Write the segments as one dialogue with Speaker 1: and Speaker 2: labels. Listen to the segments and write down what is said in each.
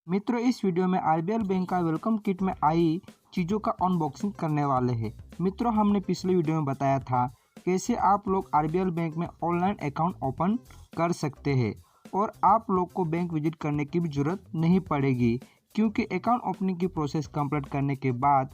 Speaker 1: मित्रों, इस वीडियो में आरबीएल बैंक का वेलकम किट में आई चीज़ों का अनबॉक्सिंग करने वाले हैं। मित्रों, हमने पिछले वीडियो में बताया था कैसे आप लोग आरबीएल बैंक में ऑनलाइन अकाउंट ओपन कर सकते हैं और आप लोग को बैंक विजिट करने की भी ज़रूरत नहीं पड़ेगी, क्योंकि अकाउंट ओपनिंग की प्रोसेस कंप्लीट करने के बाद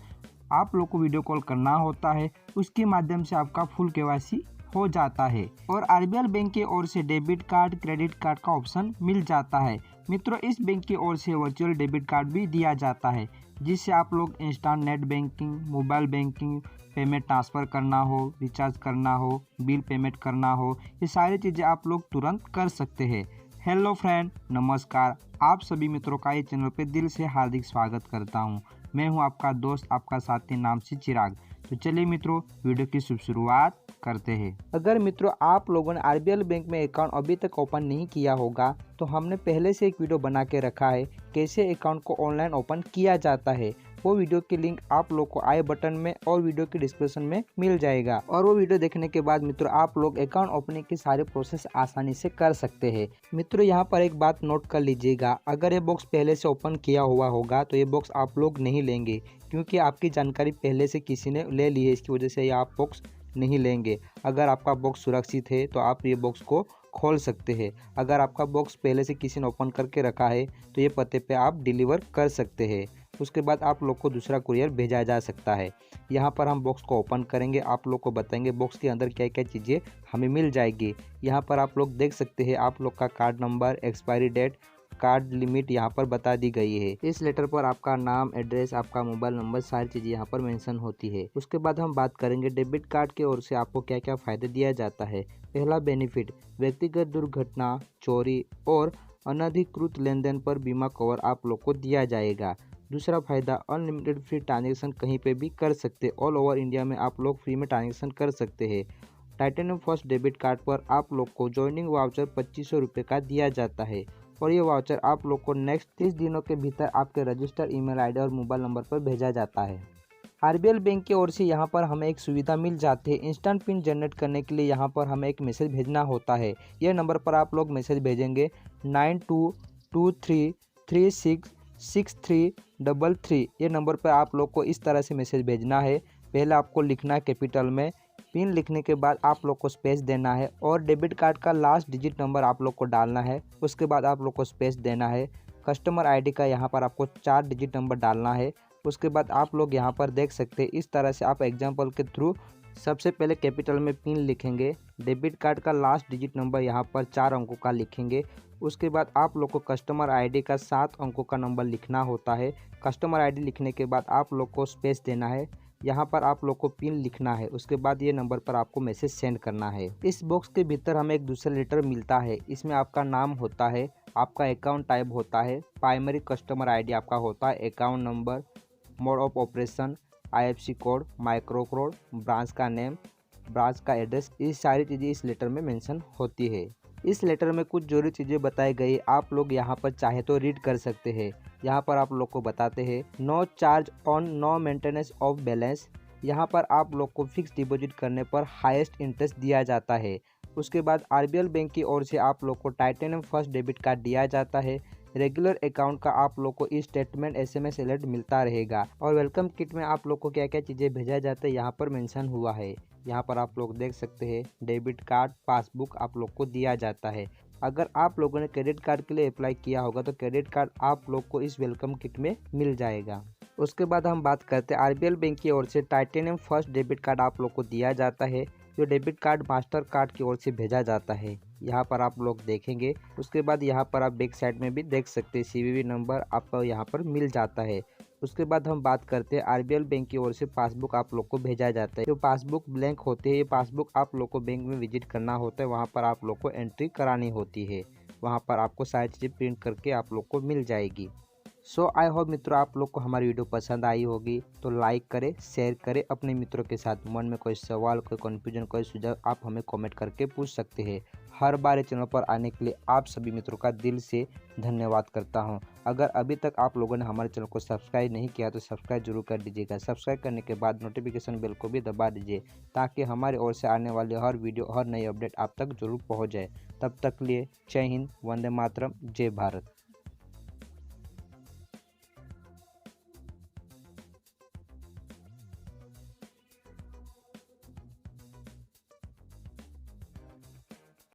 Speaker 1: आप लोग को वीडियो कॉल करना होता है। उसके माध्यम से आपका फुल केवाईसी हो जाता है और आरबीएल बैंक की ओर से डेबिट कार्ड, क्रेडिट कार्ड का ऑप्शन मिल जाता है। मित्रों, इस बैंक की ओर से वर्चुअल डेबिट कार्ड भी दिया जाता है, जिससे आप लोग instant net banking, mobile banking, payment transfer करना हो, रिचार्ज करना हो, बिल पेमेंट करना हो, ये सारी चीज़ें आप लोग तुरंत कर सकते हैं। हेलो फ्रेंड, नमस्कार। आप सभी मित्रों का इस चैनल पे दिल से हार्दिक स्वागत करता हूँ। मैं हूँ आपका दोस्त, आपका साथी, नाम से चिराग। तो चलिए मित्रों, वीडियो की शुरुआत करते हैं। अगर मित्रों आप लोगों ने आरबीएल बैंक में अकाउंट अभी तक ओपन नहीं किया होगा, तो हमने पहले से एक वीडियो बना के रखा है कैसे अकाउंट को ऑनलाइन ओपन किया जाता है। वो वीडियो की लिंक आप लोग को आई बटन में और वीडियो की डिस्क्रिप्शन में मिल जाएगा। और वो वीडियो देखने के बाद मित्रों आप लोग अकाउंट ओपनिंग की सारे प्रोसेस आसानी से कर सकते हैं। मित्रों, यहाँ पर एक बात नोट कर लीजिएगा, अगर ये बॉक्स पहले से ओपन किया हुआ होगा तो ये बॉक्स आप लोग नहीं लेंगे, क्योंकि आपकी जानकारी पहले से किसी ने ले ली है। इसकी वजह से ये आप बॉक्स नहीं लेंगे। अगर आपका बॉक्स सुरक्षित है तो आप ये बॉक्स को खोल सकते हैं। अगर आपका बॉक्स पहले से किसी ने ओपन करके रखा है तो ये पते पे आप डिलीवर कर सकते हैं। उसके बाद आप लोग को दूसरा कुरियर भेजा जा सकता है। यहाँ पर हम बॉक्स को ओपन करेंगे, आप लोग को बताएंगे बॉक्स के अंदर क्या क्या चीज़ें हमें मिल जाएगी। यहाँ पर आप लोग देख सकते हैं आप लोग का card number, expiry date, card limit यहाँ पर बता दी गई है। इस लेटर पर आपका नाम, एड्रेस, आपका मोबाइल नंबर, सारी चीज़ें यहाँ पर मेंशन होती है। उसके बाद हम बात करेंगे डेबिट कार्ड की ओर से आपको क्या क्या फ़ायदे दिया जाता है। पहला बेनिफिट, व्यक्तिगत दुर्घटना, चोरी और अनधिकृत लेन देन पर बीमा कवर आप लोग को दिया जाएगा। दूसरा फायदा, अनलिमिटेड फ्री ट्रांजेक्शन कहीं पे भी कर सकते, ऑल ओवर इंडिया में आप लोग फ्री में ट्रांजेक्शन कर सकते हैं। टाइटेनियम फर्स्ट डेबिट कार्ड पर आप लोग को ज्वाइनिंग वाउचर 2500 रुपये का दिया जाता है और ये वाउचर आप लोग को नेक्स्ट 30 दिनों के भीतर आपके रजिस्टर्ड ईमेल आईडी और मोबाइल नंबर पर भेजा जाता है। आरबीएल बैंक की ओर से यहाँ पर हमें एक सुविधा मिल जाती है। इंस्टेंट पिन जनरेट करने के लिए यहाँ पर हमें एक मैसेज भेजना होता है। यह नंबर पर आप लोग मैसेज भेजेंगे 9223366333। ये नंबर पर आप लोग को इस तरह से मैसेज भेजना है। पहले आपको लिखना है कैपिटल में, पिन लिखने के बाद आप लोग को स्पेस देना है और डेबिट कार्ड का लास्ट डिजिट नंबर आप लोग को डालना है। उसके बाद आप लोग को स्पेस देना है। कस्टमर आईडी का यहाँ पर आपको 4 डिजिट नंबर डालना है। उसके बाद आप लोग यहाँ पर देख सकते हैं इस तरह से आप एग्जांपल के थ्रू सबसे पहले कैपिटल में पिन लिखेंगे, डेबिट कार्ड का लास्ट डिजिट नंबर यहाँ पर 4 अंकों का लिखेंगे। उसके बाद आप लोग को कस्टमर आईडी का 7 अंकों का नंबर लिखना होता है। कस्टमर आईडी लिखने के बाद आप लोग को स्पेस देना है। यहाँ पर आप लोग को पिन लिखना है। उसके बाद ये नंबर पर आपको मैसेज सेंड करना है। इस बॉक्स के भीतर हमें एक दूसरा लेटर मिलता है। इसमें आपका नाम होता है, आपका अकाउंट टाइप होता है, प्राइमरी कस्टमर आईडी आपका होता है, account number, mode of operation, IFSC code, micro code, branch का नेम, ब्रांच का एड्रेस, ये सारी चीज़ें इस लेटर में मेंशन होती है। इस लेटर में कुछ जरूरी चीज़ें बताई गई, आप लोग यहाँ पर चाहे तो रीड कर सकते हैं। यहाँ पर आप लोग को बताते हैं no charge on no maintenance of balance. यहाँ पर आप लोग को फिक्स डिपॉजिट करने पर हाईएस्ट इंटरेस्ट दिया जाता है। उसके बाद आरबीएल बैंक की ओर से आप लोग को टाइटेनियम फर्स्ट डेबिट कार्ड दिया जाता है। रेगुलर अकाउंट का आप लोग को ई स्टेटमेंट SMS अलर्ट मिलता रहेगा और वेलकम किट में आप लोग को क्या क्या चीज़ें भेजा जाता है यहाँ पर मेंशन हुआ है। यहाँ पर आप लोग देख सकते हैं डेबिट कार्ड, पासबुक आप लोग को दिया जाता है। अगर आप लोगों ने क्रेडिट कार्ड के लिए अप्लाई किया होगा तो क्रेडिट कार्ड आप लोग को इस वेलकम किट में मिल जाएगा। उसके बाद हम बात करते हैं आरबीएल बैंक की ओर से टाइटेनियम फर्स्ट डेबिट कार्ड आप लोग को दिया जाता है, जो डेबिट कार्ड मास्टर कार्ड की ओर से भेजा जाता है। यहाँ पर आप लोग देखेंगे। उसके बाद यहाँ पर आप बैक साइड में भी देख सकते हैं CVV नंबर आपको यहाँ पर मिल जाता है। उसके बाद हम बात करते हैं आरबीएल बैंक की ओर से पासबुक आप लोग को भेजा जाता है। जो पासबुक ब्लैंक होते हैं, ये पासबुक आप लोग को बैंक में विजिट करना होता है, वहाँ पर आप लोग को एंट्री करानी होती है। वहाँ पर आपको सारी चीज़ें प्रिंट करके आप लोग को मिल जाएगी। सो आई होप मित्रों आप लोग को हमारी वीडियो पसंद आई होगी, तो लाइक करें, शेयर करें अपने मित्रों के साथ। मन में कोई सवाल, कोई कन्फ्यूजन, कोई सुझाव आप हमें कमेंट करके पूछ सकते हैं। हर बार इस चैनल पर आने के लिए आप सभी मित्रों का दिल से धन्यवाद करता हूं। अगर अभी तक आप लोगों ने हमारे चैनल को सब्सक्राइब नहीं किया तो सब्सक्राइब जरूर कर दीजिएगा। सब्सक्राइब करने के बाद नोटिफिकेशन बेल को भी दबा दीजिए, ताकि हमारी ओर से आने वाली हर वीडियो, हर नई अपडेट आप तक जरूर पहुँच जाए। तब तक लिए जय हिंद, वंदे मातरम, जय भारत।